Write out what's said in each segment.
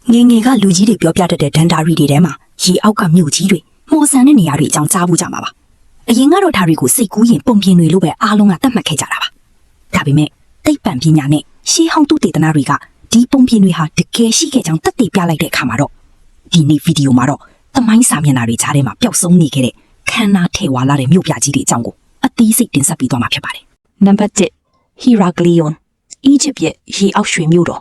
ငယ်ကလူကြီးတွေပြောပြတတ်တဲ့ဒန်တာရီတွေထဲမှာရေအောက်ကမြို့ကြီးတွေမော်ဆန်တဲ့နေရာတွေအကြောင်းကြားဖို့ကြမှာပါအရင်ကတော့ဒါတွေကိုစိတ်ကူးရင်ပုံပြင်တွေလို့ပဲအားလုံးကသတ်မှတ်ခဲ့ကြတာပါဒါပေမဲ့သိပ္ပံပညာနဲ့ရှေးဟောင်းသုတေသနတွေကဒီပုံပြင်တွေဟာတကယ်ရှိခဲ့ကြောင်းသက်သေပြလိုက်တဲ့အခါမှာတော့ဒီနေ့ဗီဒီယိုမှာတော့သမိုင်းစာမျက်နှာတွေကြားထဲမှာပျောက်ဆုံးနေခဲ့တဲ့ခန္ဓာထဲဝါလာတဲ့မြို့ပြကြီးတွေအကြောင်းကိုအသေးစိတ်တင်ဆက်ပေးသွားမှာဖြစ်ပါတယ်နံပါတ်1 Heraklion အီဂျစ်ရဲ့ရေအောက်ရွှေမြို့တော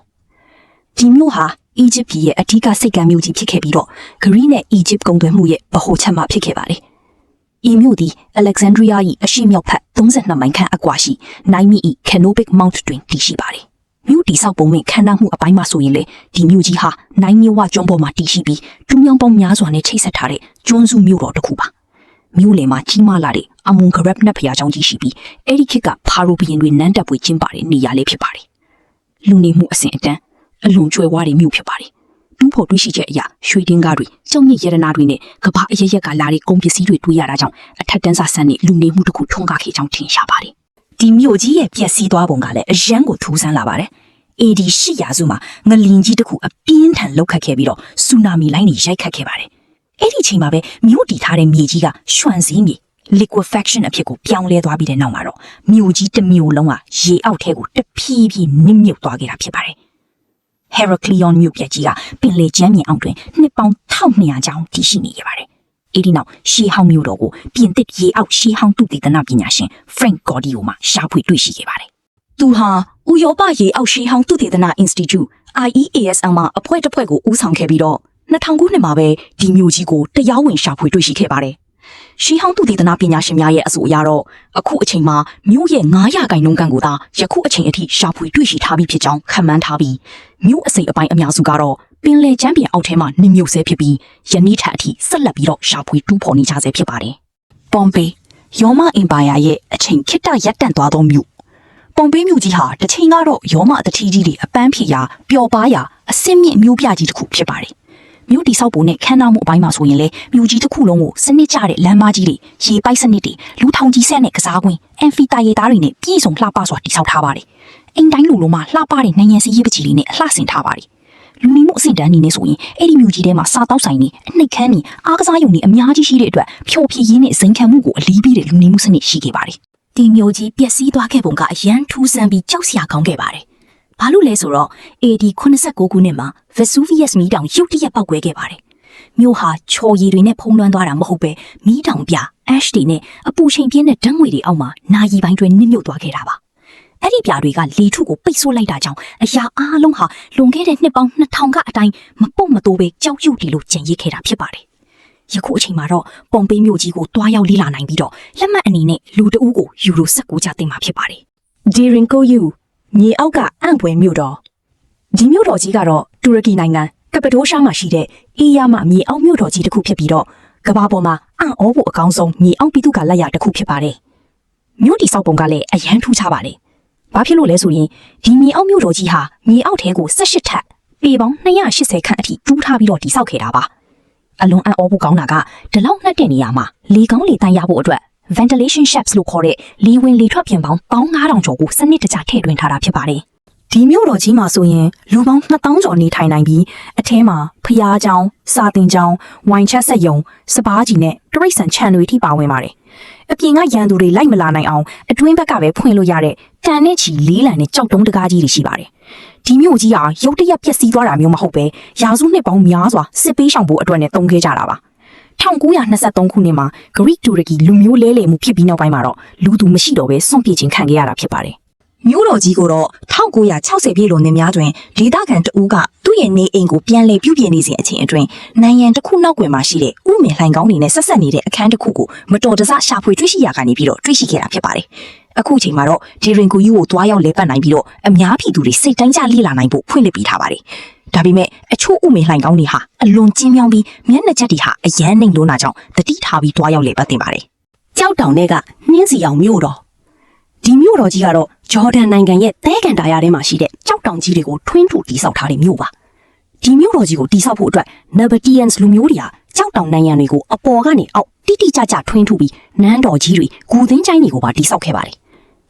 ်ဒီမြို့ဟာအီဂျစ်ပြည်ရဲ့အထူးစိတ်ကမ်းမြို့ကြီးဖြစ်ခဲ့ပြီးတော့ဂရိနဲ့အီဂျစ်ကုန်သွယ်မှုရဲ့ဗဟိုချက်မဖြစ်ခဲ့ပါတယ်။ဤမြို့သည် Alexandria ၏အရှေ့မြောက်ဘက်32မိုင်ခန့်အကွာရှိနိုင်မီ Canopic Mount တွင်တည်ရှိပါတယ်။မြို့တည်ဆောက်ပုံနဲ့ခန္ဓာမှုအပိုင်းမှာဆိုရင်လေဒီမြို့ကြီးဟာနိုင်မြဝကျွန်းပေါ်မှာတည်ရှိပြီးတူးမြောင်းပေါင်းများစွာနဲ့ချိတ်ဆက်ထားတဲ့ကျွန်းစုမြို့တော်တစ်ခုပါ။မြို့လယ်မှာကြီးမားလာတဲ့အမွန်ဂရက်နက်ဖျားကျောင်းကြီးရှိပြီးအဲ့ဒီခေတ်ကဖာရိုဘီယင်တွေနန်းတက်ပွေကျင်းပတဲ့နေရာလေးဖြစ်ပါတယ်။လူနေမှုအစဉ်အတန်းအလွန်ကျွဲဝါးတဲ့မြို့ဖြစ်ပါတယ်။တူးဖို့တွေးရှိချက်အရာရွှေတင်းကားတွေကျောင်းမြင့်ရတနာတွေနဲ့ကဘာအရရက်ကလာတဲ့ကုန်ပစ္စည်းတွေတွေ့ရတာကြောင့်အထက်တန်းစားဆန်းနဲ့လူနေမှုတစ်ခုထွန်းကားခဲ့ကြောင်းထင်ရှားပါတယ်။ဒီမြို့ကြီးရဲ့ပျက်စီးသွားပုံကလည်းအရန်ကိုထူးဆန်းလာပါတယ်။ AD 8ရာစုမှာငလင်ကြီးတစ်ခုအပြင်းထန်လှုပ်ခတ်ခဲ့ပြီးတော့ဆူနာမီလိုင်းတွေရိုက်ခတ်ခဲ့ပါတယ်။အဲ့ဒီချိန်မှာပဲမြို့တည်ထားတဲ့မြေကြီးကရွှံစည်းမြေ liquefaction အဖြစ်ကိုပြောင်းလဲသွားပြီးတဲ့နောက်မှာတော့မြို့ကြီးတစ်မြို့လုံးကရေအောက်ထဲကိုတဖြည်းဖြည်းနစ်မြုပ်သွားခဲ့တာဖြစ်ပါတယ်။ Heraklion မြို့ပြကြီးကပင်လယ်ကျမ်းမြေအောက်တွင်နှစ်ပေါင်း1200ကျော်တည်ရှိနေခဲ့ပါတယ်။အဲဒီနောက်ရှေးဟောင်းမြို့တော်ကိုပြင်သစ်ရေအောက်ရှေးဟောင်းသုတေသနပညာရှင် Frank Gaudio မှရှာဖွေတွေ့ရှိခဲ့ပါတယ်။သူဟာဥရောပရေအောက်ရှေးဟောင်းသုတေသန Institute IEASL မှအဖွဲ့တစ်ဖွဲ့ကိုဦးဆောင်ခဲ့ပြီးတော့2000ခုနှစ်မှာပဲဒီမြို့ကြီးကိုတရားဝင်ရှာဖွေတွေ့ရှိခဲ့ပါတယ်။ရှေးဟောင်းသုတေသနပညာရှင်များရဲ့အဆိုအရတော့အခုအချိန်မှာမြို့ရဲ့900ခန့်ကိုသာယခုအချိန်အထိရှာဖွေတွေ့ရှိထားပြီးဖြစ်ကြောင်းခန့်မှန်းထားပြီးမြို့အစိပ်အပိုင်းအများစုကတော့ပင်လယ်ကျမ်းပြင်အောက်ထဲမှာနှမြုပ်ဆဲဖြစ်ပြီးယနေ့ထက်အထိဆက်လက်ပြီးတော့ရှာဖွေတူးဖော်နေကြဆဲဖြစ်ပါတယ်။ပွန်ပေရောမအင်ပါယာရဲ့အချိန်ခေတ္တရပ်တန့်သွားသောမြို့ပွန်ပေမြို့ကြီးဟာတစ်ချိန်ကတော့ရောမတတိကြီးတွေအပန်းဖြေရာပျော်ပါးရာအစင်းမြင့်မြို့ပြကြီးတစ်ခုဖြစ်ပါတယ်။မြို့တိဆောက်ပုံနဲ့ခန်းနာမှုအပိုင်းမှာဆိုရင်လေမြို့ကြီးတစ်ခုလုံးကိုစနစ်ကျတဲ့လမ်းမကြီးတွေရေပိုက်စနစ်တွေလူထောင်ကြီးဆက်နဲ့ကစားကွင်းအမ်ဖီတာယေတာတွေနဲ့ပြည်စုံလှပစွာတိဆောက်ထားပါတယ်။အိမ်တိုင်းလူလုံးမှာလှပတဲ့နိုင်ငံစီးရေးပကြီးတွေနဲ့အလှဆင်ထားပါတယ်။လူနေမှုအဆင့်တန်းအနေနဲ့ဆိုရင်အဲ့ဒီမြို့ကြီးထဲမှာစားတောက်ဆိုင်တွေအနှိပ်ခမ်းတွေအားကစားရုံတွေအများကြီးရှိတဲ့အတွက်ဖျော်ဖြေရေးနဲ့ဇိမ်ခံမှုကိုအလီးပေးတဲ့လူနေမှုစနစ်ရှိခဲ့ပါတယ်။ဒီမြို့ကြီးပျက်စီးသွားခဲ့ပုံကအရန်ထူးဆန်းပြီးကြောက်စရာကောင်းခဲ့ပါတယ်။ဘာလို့လဲဆိုတော့ AD 89ခုနှစ်မှာ Vesuvius မီးတောင်ရုတ်တရက်ပေါက်ကွဲခဲ့ပါတယ်။မြို့ဟာချော်ရည်တွေနဲ့ဖုံးလွှမ်းသွားတာမဟုတ်ပဲမီးတောင်ပြ ash တွေနဲ့အပူချိန်ပြင်းတဲ့ဓာတ်ငွေတွေအောက်မှာနာရီပိုင်းတွင်နစ်မြုပ်သွားခဲ့တာပါ။အဲ့ဒီပြာတွေကလေထုကိုပိတ်ဆို့လိုက်တာကြောင့်အရာအားလုံးဟာလွန်ခဲ့တဲ့နှစ်ပေါင်း2000ကအတိုင်းမပုတ်မတိုးပဲကြောက်ရွံ့တီလို့ကျန်ရစ်ခဲ့တာဖြစ်ပါတယ်။ယခုအချိန်မှာတော့ပုံပေးမြို့ကြီးကိုတွားရောက်လေ့လာနိုင်ပြီးတော့လက်မှတ်အနေနဲ့လူတအုပ်ကိုယူရို19ကျတင်မှာဖြစ်ပါတယ်။ Derinkoyu မြေအောက်ကအံ့ဖွယ်မြို့တော်ဒီမြို့တော်ကြီးကတော့တူရကီနိုင်ငံကပ္ပဒိုးရှားမှာရှိတဲ့အေးယားမှမြေအောက်မြို့တော်ကြီးတစ်ခုဖြစ်ပြီးတော့ကမ္ဘာပေါ်မှာအံ့ဩဖို့အကောင်းဆုံးမြေအောက်ပြည်သူကလက်ရတစ်ခုဖြစ်ပါတယ်။မြို့တိဆောက်ပုံကလည်းအရန်ထူးခြားပါတယ်။ဘာဖြစ်လို့လဲဆိုရင်ဒီမြေအောက်မြို့တော်ကြီးဟာမြေအောက်ထဲကို18ထပ်ပေပေါင်း280ခန့်အထိတူးထားပြီးတော့တိဆောက်ခဲ့တာပါ။အလွန်အံ့ဩဖို့ကောင်းတာကဒီလောက်နှက်တဲ့နေရာမှာလေကောင်းလေတန်းရဖို့အတွက် ventilation shafts လို့ခေါ်တဲ့လေဝင်လေထွက်ပြင်ပေါင်း15000ကျော်ကိုစနစ်တကျထည့်သွင်းထားတာဖြစ်ပါတယ်။ဒီမြို့တော်ကြီးမှာဆိုရင်လူပေါင်း2000ကျော်နေထိုင်နိုင်ပြီးအထဲမှာဖျားကျောင်းစာတင်ကျောင်းဝိုင်ချက်ဆက်ယုံစပားကြီးနဲ့တရိတ်ဆန်ခြံတွေထိပါဝင်ပါတယ်အပြင်ကရန်သူတွေလိုက်မလာနိုင်အောင်အတွင်းဘက်ကပဲဖွင့်လို့ရတဲ့တန်နဲ့ချီလေးလံနဲ့ကြောက်တုံးတကားကြီးတွေရှိပါတယ်ဒီမြို့ကြီးဟာရုတ်တရက်ပျက်စီးသွားတာမျိုးမဟုတ်ပဲရာစုနှစ်ပေါင်းများစွာစစ်ပေးရှောင်ဖို့အတွက်နဲ့တုံးခဲ့ကြတာပါ1923ခုနှစ်မှာ Greek တူရကီလူမျိုးလဲလှယ်မှုဖြစ်ပြီးနောက်ပိုင်းမှာတော့လူသူမရှိတော့ပဲစွန့်ပစ်ခြင်းခံခဲ့ရတာဖြစ်ပါတယ်မြို့တော်ကြီးကိုတော့1960ပြည့်လွန်နှစ်များတွင်ဒေသခံတဦးကသူ့ရဲ့နေအိမ်ကိုပြန်လည်ပြုပြင်နေစဉ်အချိန်အတွင်းနိုင်ငံတစ်ခုနောက်ကွယ်မှာရှိတဲ့ဥမင်လှိုင်ကောင်းတွေနဲ့ဆက်ဆက်နေတဲ့အခန်းတစ်ခုကိုမတော်တဆရှာဖွေတွေ့ရှိရကနေပြီးတော့တွေ့ရှိခဲ့တာဖြစ်ပါတယ်။အခုချိန်မှာတော့ဒီရင်ကူယူကိုတွားရောက်လဲပတ်နိုင်ပြီးတော့အများပြည်သူတွေစိတ်တိုင်းကြလေ့လာနိုင်ဖို့ဖွင့်လှစ်ပေးထားပါတယ်။ဒါပေမဲ့အချို့ဥမင်လှိုင်ကောင်းတွေဟာအလွန်ကျဉ်းမြောင်းပြီးမျက်နှာချက်တွေဟာအရန်နှိမ်လို့နာကြောင့်တတိထားပြီးတွားရောက်လဲပတ်တင်ပါတယ်။ကြောက်တောင်တွေကနှင်းစီအောင်မြို့တော်ဒီမြို့တော်ကြီးကတော့ဂျော်ဒန်နိုင်ငံရဲ့သဲကန်တာယာထဲမှာရှိတဲ့ကြောက်တောင်ကြီးတွေကိုထွင်းထူတည်ဆောက်ထားတဲ့မြို့ပါဒီမြို့တော်ကြီးကိုတည်ဆောက်ဖို့အတွက် Nabateans လူမျိုးတွေဟာကြောက်တောင်နိုင်ငံတွေကိုအပေါ်ကနေအောက်တိတိကျကျထွင်းထူပြီးနန်းတော်ကြီးတွေဂူသင်းချိုင်းတွေကိုပါတည်ဆောက်ခဲ့ပါတယ်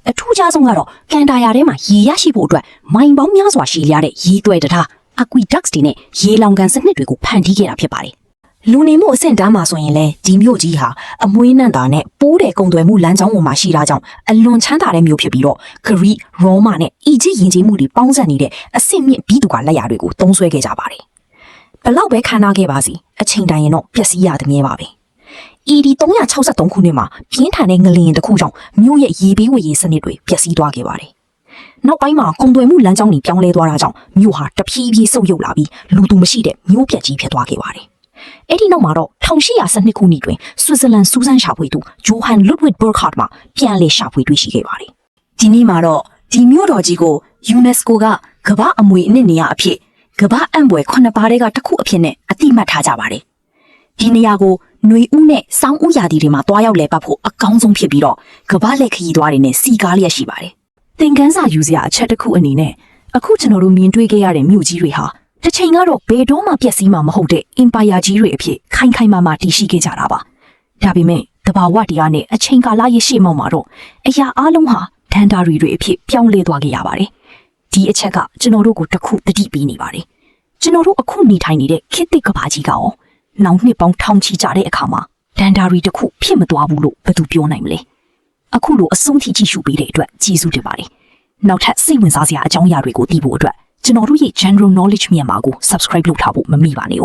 အထူးခြားဆုံးကတော့ကန်တာယာထဲမှာရေရရှိဖို့အတွက်မိုင်ပေါင်းများစွာရှည်ရတဲ့ရေတွယ်တထား aqueducts တွေနဲ့ရေလောင်ကန်စနစ်တွေကိုဖန်တီးခဲ့တာဖြစ်ပါတယ်။လူနေမှုအဆင့်တန်းမှာဆိုရင်လည်းဒီမြို့ကြီးဟာအမွှေးနှံတာနဲ့ပိုးတဲ့ကုန်သွယ်မှုလမ်းကြောင်းပေါ်မှာရှိတာကြောင့်အလွန်ချမ်းသာတဲ့မြို့ဖြစ်ပြီးတော့ Greek, Roma နဲ့ Egypt ယဉ်ကျေးမှုတွေပေါင်းစပ်နေတဲ့အဆင့်မြင့်ဘီသူကလက်ရာတွေကိုသုံးစွဲခဲ့ကြပါတယ်။ဘလောက်ပဲခန္ဓာခဲ့ပါစီအချိန်တိုင်းရင်တော့ပျက်စီးရသည်မြဲပါပဲ။ ED 363ခုနှစ်မှာပြင်းထန်တဲ့ငလျင်တစ်ခုကြောင့်မြို့ရဲ့ရေပေးဝေရေးစနစ်တွေပျက်စီးသွားခဲ့ပါတယ်။နောက်ပိုင်းမှာကုန်သွယ်မှုလမ်းကြောင်းတွေပြောင်းလဲသွားတာကြောင့်မြို့ဟာတဖြည်းဖြည်းဆုတ်ယုတ်လာပြီးလူသူမရှိတဲ့မြို့ပြက်ကြီးဖြစ်သွားခဲ့ပါတယ်။အဲ့ဒီနောက်မှာတော့1812ခုနှစ်တွင်ဆွစ်ဇာလန်စူးစမ်းရှာဖွေသူဂျိုဟန်လူဒ်ဝစ်ဘာခတ်မှပြန်လည်ရှာဖွေတွေ့ရှိခဲ့ပါတယ်။ဒီနေ့မှာတော့ဒီမြို့တော်ကြီးကို UNESCO ကကမ္ဘာအမွေအနှစ်နေရာအဖြစ်ကမ္ဘာအံ့ဖွယ်9ပါးထဲကတစ်ခုအဖြစ်နဲ့အတိမတ်ထားကြပါတယ်။ဒီနေရာကိုຫນွေဦးနဲ့စောင်းဦးရာသီတွေမှာတွားရောက်လဲပတ်ဖို့အကောင်းဆုံးဖြစ်ပြီးတော့ကမ္ဘာလက်ခရီးသွားတွေနဲ့စီကားလျက်ရှိပါတယ်။သင်ခန်းစာယူစရာအချက်တစ်ခုအနေနဲ့အခုကျွန်တော်တို့မြင်တွေ့ခဲ့ရတဲ့မြို့ကြီးတွေဟာတစ်ချိန်ကတော့ဘယ်တော့မှပျက်စီးမှာမဟုတ်တဲ့အင်ပါယာကြီးတွေအဖြစ်ခိုင်ခိုင်မာမာတည်ရှိခဲ့ကြတာပါ။ဒါပေမဲ့တဘာဝတရားနဲ့အချိန်ကာလရဲ့ရှေ့မှောက်မှာတော့အရာအလုံးဟာဒန်တာတွေအဖြစ်ပြောင်းလဲသွားခဲ့ရပါတယ်။ဒီအချက်ကကျွန်တော်တို့ကိုတစ်ခုတတိပေးနေပါတယ်။ကျွန်တော်တို့အခုနေထိုင်နေတဲ့ခေတ်သစ်ကမ္ဘာကြီးကရောနောက်နှစ်ပေါင်းထောင်ချီကြာတဲ့အခါမှာဒန်တာရီတစ်ခုဖြစ်မသွားဘူးလို့ဘယ်သူပြောနိုင်မလဲအခုလိုအဆုံးထိကြည့်ရှုပေးတဲ့အတွက်ကျေးဇူးတင်ပါတယ်နောက်ထပ်စိတ်ဝင်စားစရာအကြောင်းအရာတွေကိုသိဖို့အတွက်ကျွန်တော်တို့ရဲ့ General Knowledge မြန်မာကို Subscribe လုပ်ထားဖို့မမေ့ပါနဲ့